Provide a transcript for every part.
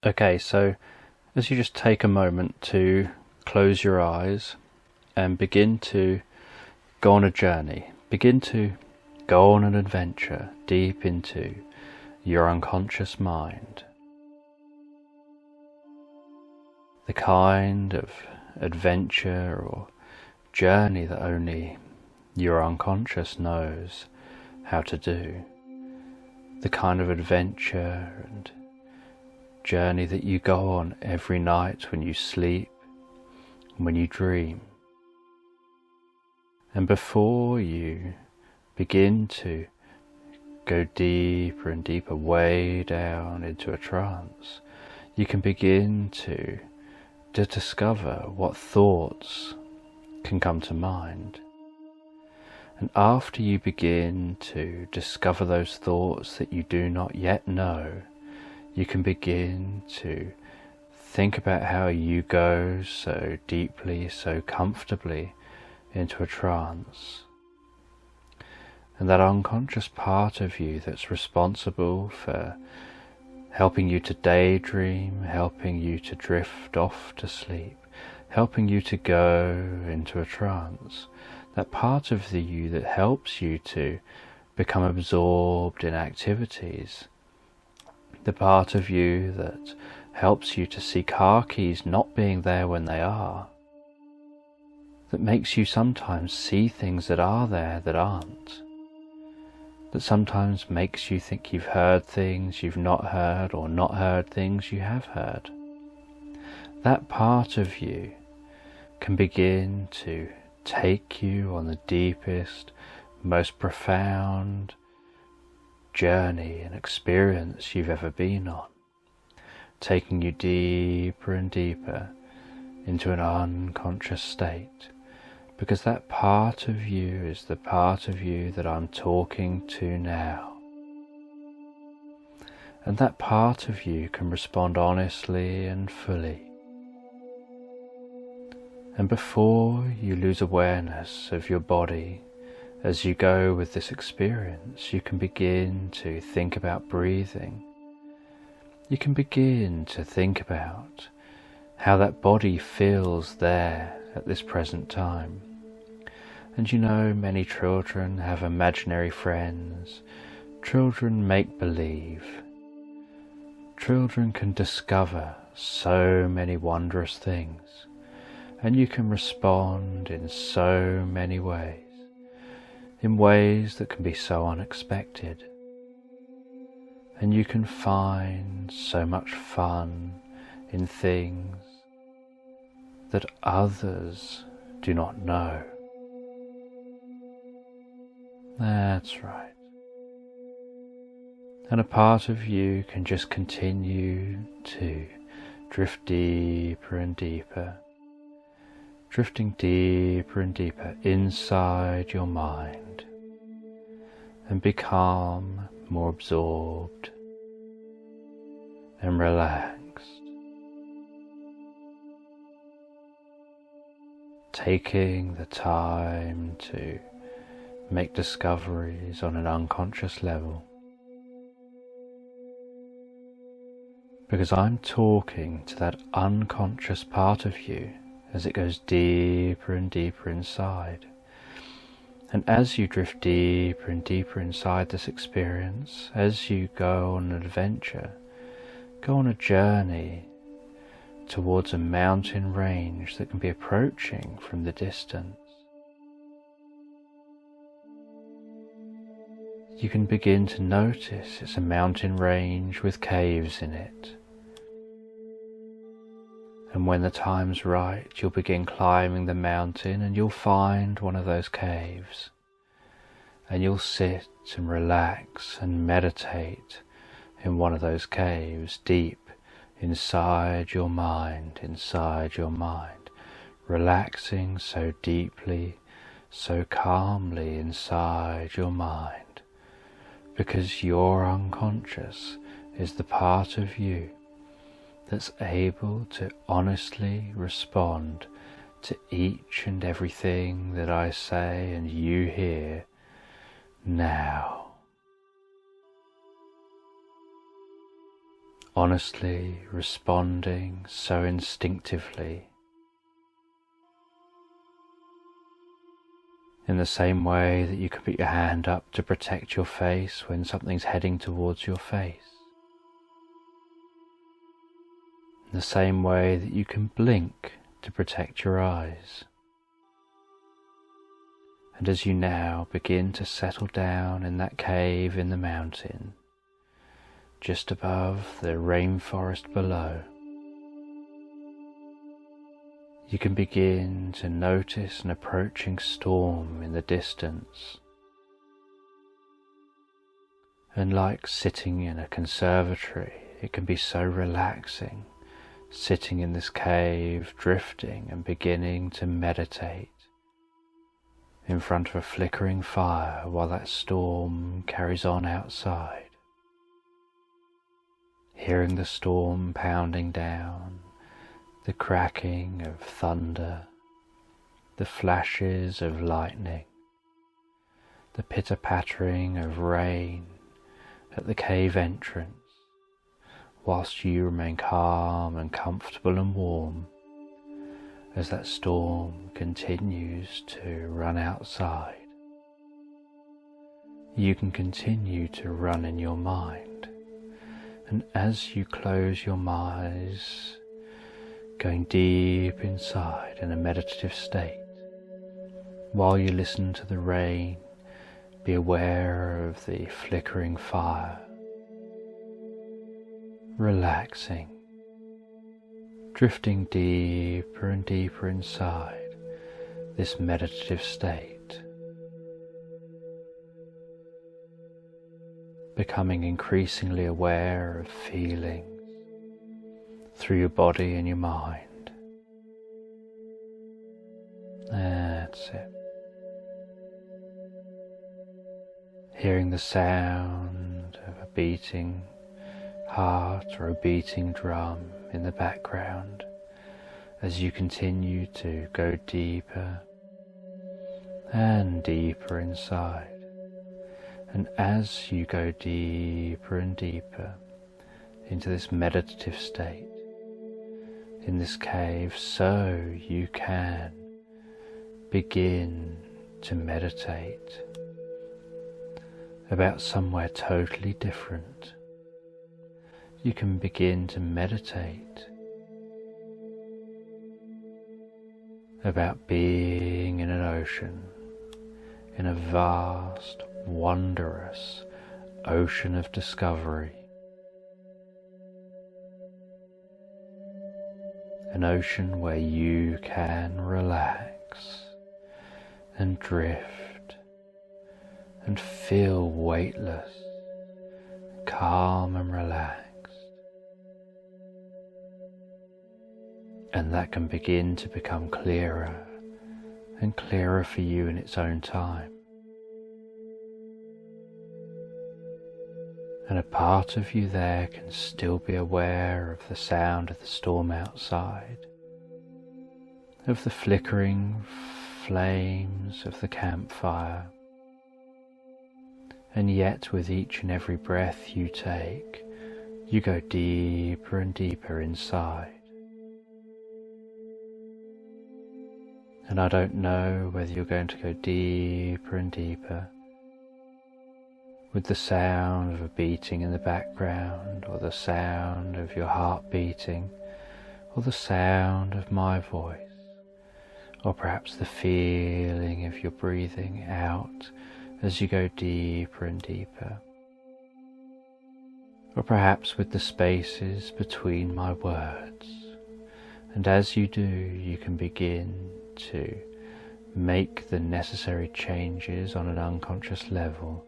Okay, so as you just take a moment to close your eyes and begin to go on a journey, begin to go on an adventure deep into your unconscious mind. The kind of adventure or journey that only your unconscious knows how to do. The kind of adventure and journey that you go on every night when you sleep, when you dream. And before you begin to go deeper and deeper, way down into a trance, you can begin to discover what thoughts can come to mind. And after you begin to discover those thoughts that you do not yet know, you can begin to think about how you go so deeply, so comfortably into a trance. And that unconscious part of you that's responsible for helping you to daydream, helping you to drift off to sleep, helping you to go into a trance, that part of you that helps you to become absorbed in activities, the part of you that helps you to see car keys not being there when they are, that makes you sometimes see things that are there that aren't, that sometimes makes you think you've heard things you've not heard, or not heard things you have heard. That part of you can begin to take you on the deepest, most profound journey and experience you've ever been on, taking you deeper and deeper into an unconscious state, because that part of you is the part of you that I'm talking to now. And that part of you can respond honestly and fully. And before you lose awareness of your body as you go with this experience, you can begin to think about breathing. You can begin to think about how that body feels there at this present time. And you know, many children have imaginary friends. Children make believe. Children can discover so many wondrous things. And you can respond in so many ways, in ways that can be so unexpected. And you can find so much fun in things that others do not know. That's right. And a part of you can just continue to drift deeper and deeper, drifting deeper and deeper inside your mind, and become more absorbed and relaxed, taking the time to make discoveries on an unconscious level. Because I'm talking to that unconscious part of you as it goes deeper and deeper inside. And as you drift deeper and deeper inside this experience, as you go on an adventure, go on a journey towards a mountain range that can be approaching from the distance, you can begin to notice it's a mountain range with caves in it. And when the time's right, you'll begin climbing the mountain and you'll find one of those caves. And you'll sit and relax and meditate in one of those caves deep inside your mind, relaxing so deeply, so calmly inside your mind. Because your unconscious is the part of you that's able to honestly respond to each and everything that I say and you hear now. honestly responding so instinctively, in the same way that you can put your hand up to protect your face when something's heading towards your face, in the same way that you can blink to protect your eyes. And as you now begin to settle down in that cave in the mountain, just above the rainforest below, you can begin to notice an approaching storm in the distance. And like sitting in a conservatory, it can be so relaxing, sitting in this cave, drifting and beginning to meditate in front of a flickering fire while that storm carries on outside. Hearing the storm pounding down, the cracking of thunder, the flashes of lightning, the pitter-pattering of rain at the cave entrance, whilst you remain calm and comfortable and warm as that storm continues to run outside. You can continue to run in your mind, and as you close your eyes, going deep inside in a meditative state, while you listen to the rain, be aware of the flickering fire, relaxing, drifting deeper and deeper inside this meditative state, becoming increasingly aware of feelings through your body and your mind. That's it. Hearing the sound of a beating heart or a beating drum in the background as you continue to go deeper and deeper inside. And as you go deeper and deeper into this meditative state, in this cave, so you can begin to meditate about somewhere totally different. You can begin to meditate about being in an ocean, in a vast, wondrous ocean of discovery. An ocean where you can relax and drift and feel weightless, calm and relaxed. And that can begin to become clearer and clearer for you in its own time. And a part of you there can still be aware of the sound of the storm outside, of the flickering flames of the campfire. And yet with each and every breath you take, you go deeper and deeper inside. And I don't know whether you're going to go deeper and deeper with the sound of a beating in the background, or the sound of your heart beating, or the sound of my voice, or perhaps the feeling of your breathing out as you go deeper and deeper, or perhaps with the spaces between my words. And as you do, you can begin to make the necessary changes on an unconscious level,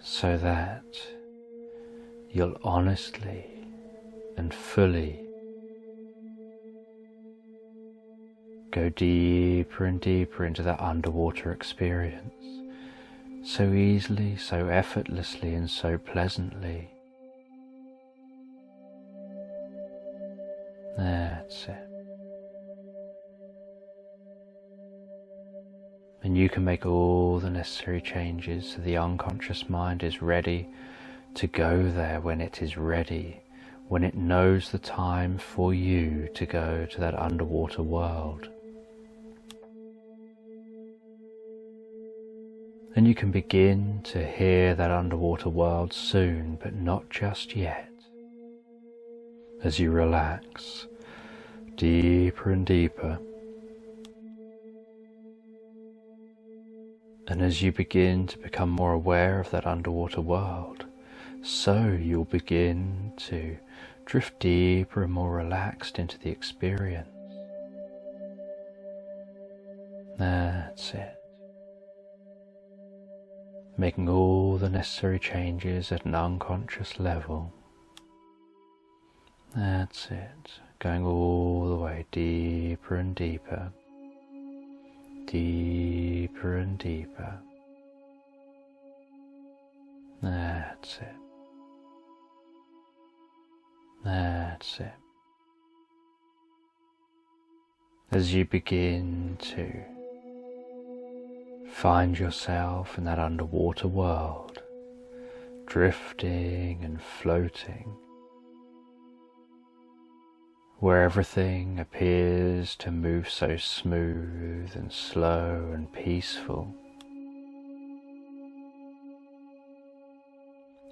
so that you'll honestly and fully go deeper and deeper into that underwater experience, so easily, so effortlessly, and so pleasantly. That's it. And you can make all the necessary changes so the unconscious mind is ready to go there when it is ready when it knows the time for you to go to that underwater world. And you can begin to hear that underwater world soon, but not just yet. As you relax deeper and deeper, and as you begin to become more aware of that underwater world, so you'll begin to drift deeper and more relaxed into the experience. That's it. Making all the necessary changes at an unconscious level. That's it. Going all the way deeper and deeper. Deeper and deeper. That's it. That's it. As you begin to find yourself in that underwater world, drifting and floating, where everything appears to move so smooth and slow and peaceful,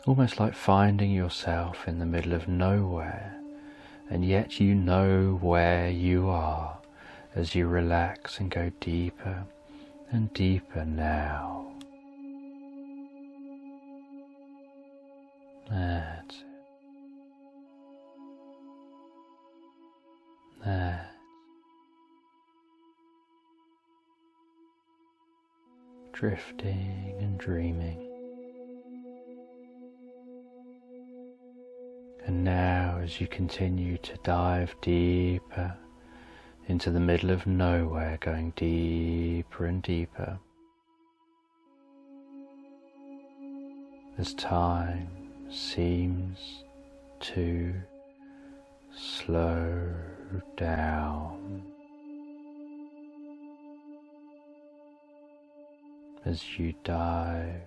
almost like finding yourself in the middle of nowhere, and yet you know where you are as you relax and go deeper and deeper now. That's it. That's drifting and dreaming. And now, as you continue to dive deeper into the middle of nowhere, going deeper and deeper, as time seems to slow down, as you dive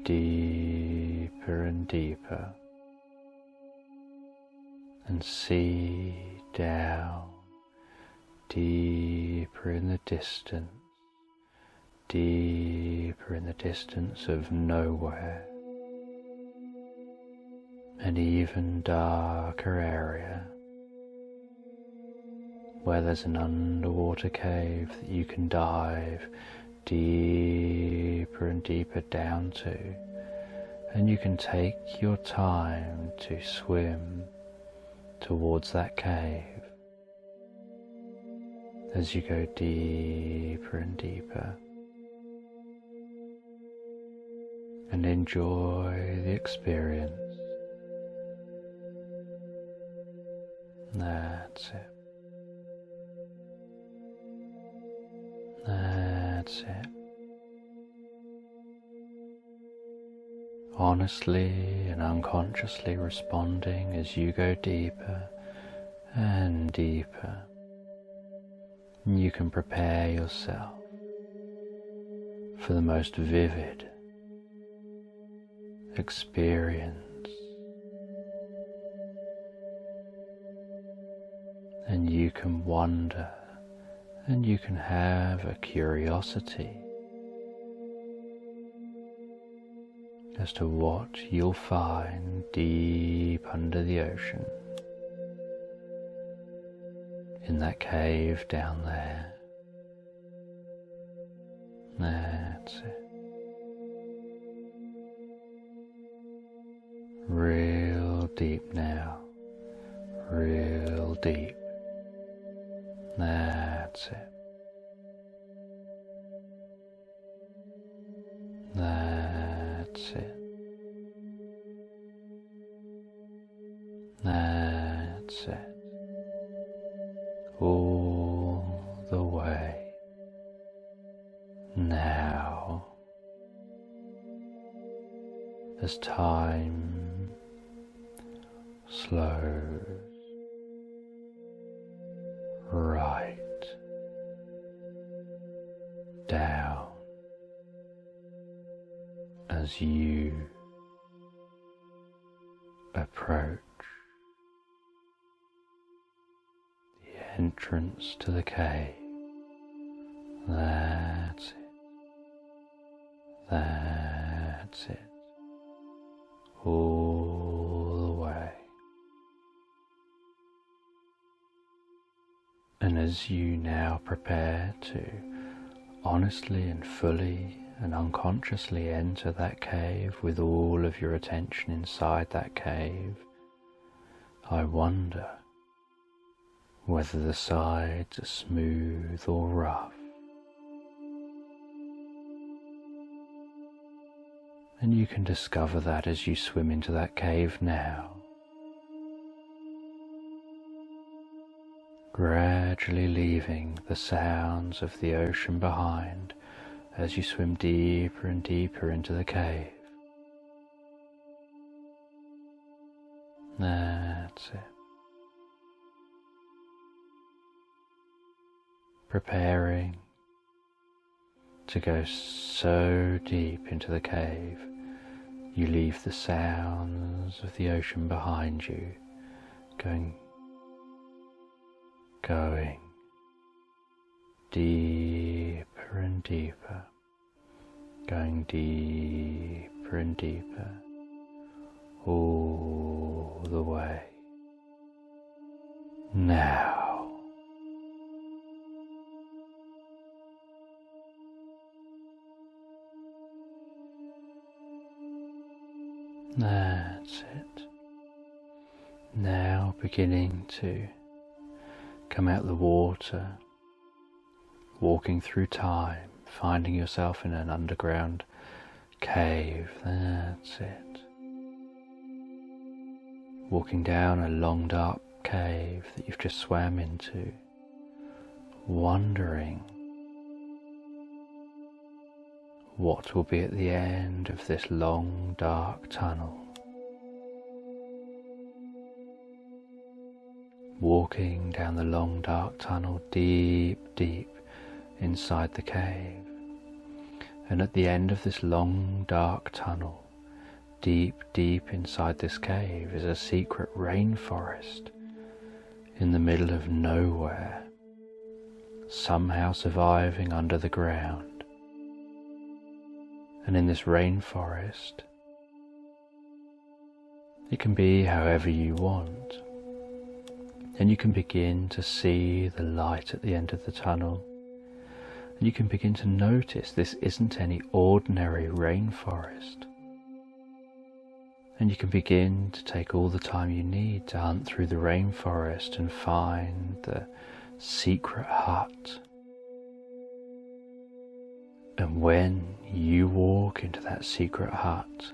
deeper and deeper and see down deeper in the distance, deeper in the distance of nowhere, an even darker area where there's an underwater cave that you can dive deeper and deeper down to, and you can take your time to swim towards that cave as you go deeper and deeper, and enjoy the experience. That's it. That's it. Honestly and unconsciously responding as you go deeper and deeper. You can prepare yourself for the most vivid experience, and you can wonder and you can have a curiosity as to what you'll find deep under the ocean, in that cave down there. That's it. Real deep now, real deep. That's it. That's it. That's it. All the way. Now, as time slows right down, as you approach the entrance to the cave. That's it. That's it. All the way. And as you now prepare to honestly and fully and unconsciously enter that cave with all of your attention inside that cave, I wonder whether the sides are smooth or rough. And you can discover that as you swim into that cave now. Gradually leaving the sounds of the ocean behind as you swim deeper and deeper into the cave. That's it. Preparing to go so deep into the cave, you leave the sounds of the ocean behind you, going deeper and deeper, going deeper and deeper, all the way. Now, that's it. Now beginning to come out the water, walking through time, finding yourself in an underground cave. That's it. Walking down a long dark cave that you've just swam into, wondering what will be at the end of this long dark tunnel. Walking down the long dark tunnel deep, deep inside the cave. And at the end of this long dark tunnel, deep, deep inside this cave is a secret rainforest in the middle of nowhere, somehow surviving under the ground. And in this rainforest, it can be however you want. And you can begin to see the light at the end of the tunnel. And you can begin to notice this isn't any ordinary rainforest. And you can begin to take all the time you need to hunt through the rainforest and find the secret hut. And when you walk into that secret hut,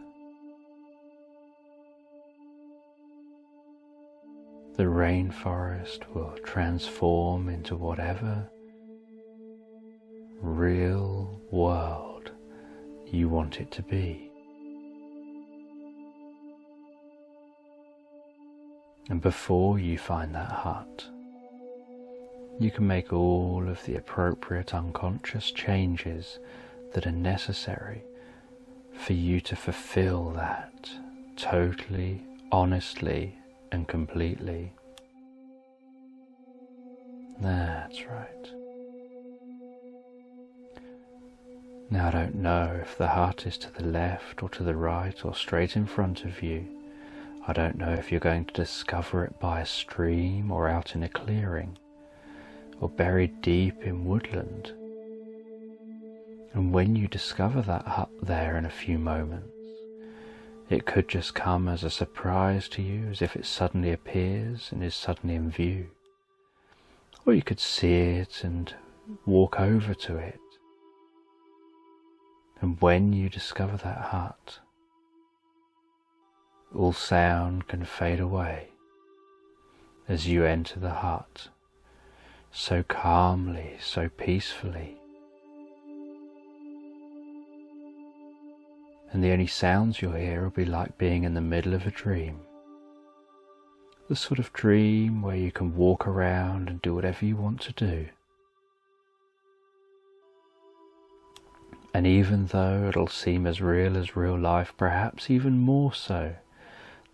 the rainforest will transform into whatever real world you want it to be. And before you find that hut, you can make all of the appropriate unconscious changes that are necessary for you to fulfill that totally, honestly, and completely. That's right. Now I don't know if the hut is to the left or to the right or straight in front of you. I don't know if you're going to discover it by a stream or out in a clearing or buried deep in woodland. And when you discover that hut there in a few moments, it could just come as a surprise to you, as if it suddenly appears and is suddenly in view. Or you could see it and walk over to it. And when you discover that hut, all sound can fade away as you enter the hut, so calmly, so peacefully. And the only sounds you'll hear will be like being in the middle of a dream. The sort of dream where you can walk around and do whatever you want to do. And even though it'll seem as real life, perhaps even more so,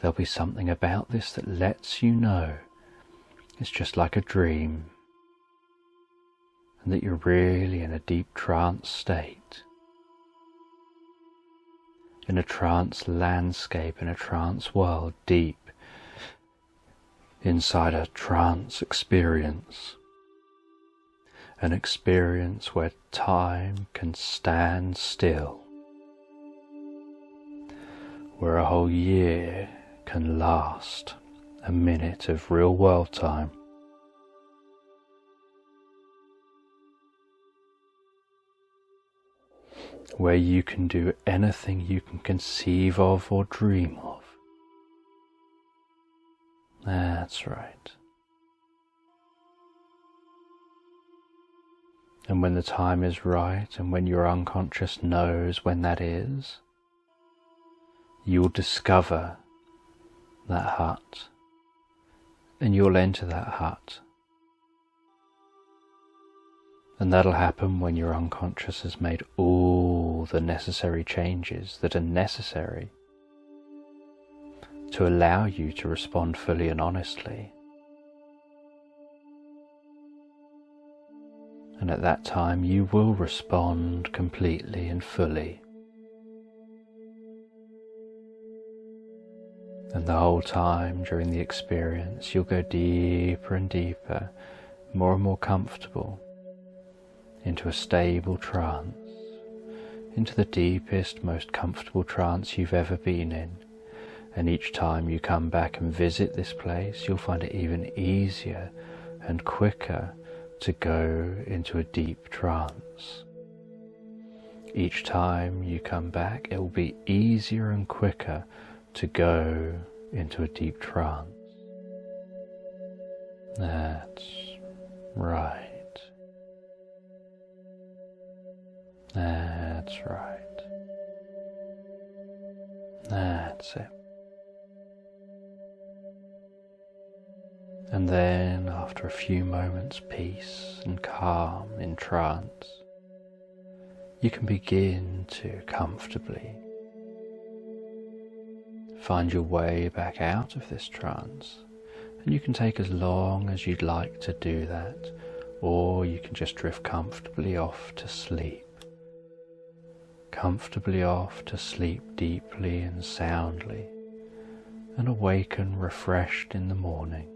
there'll be something about this that lets you know it's just like a dream, and that you're really in a deep trance state, in a trance landscape, in a trance world, deep inside a trance experience, an experience where time can stand still, where a whole year can last a minute of real world time. Where you can do anything you can conceive of or dream of. That's right. And when the time is right, and when your unconscious knows when that is, you'll discover that hut, and you'll enter that hut. And that'll happen when your unconscious has made all the necessary changes that are necessary to allow you to respond fully and honestly. And at that time you will respond completely and fully. And the whole time during the experience you'll go deeper and deeper, more and more comfortable, into a stable trance, into the deepest, most comfortable trance you've ever been in. And each time you come back and visit this place, you'll find it even easier and quicker to go into a deep trance. Each time you come back, it will be easier and quicker to go into a deep trance. That's right. That's right. That's it. And then, after a few moments' peace and calm in trance, you can begin to comfortably find your way back out of this trance. And you can take as long as you'd like to do that, or you can just drift comfortably off to sleep. Comfortably off to sleep deeply and soundly, and awaken refreshed in the morning.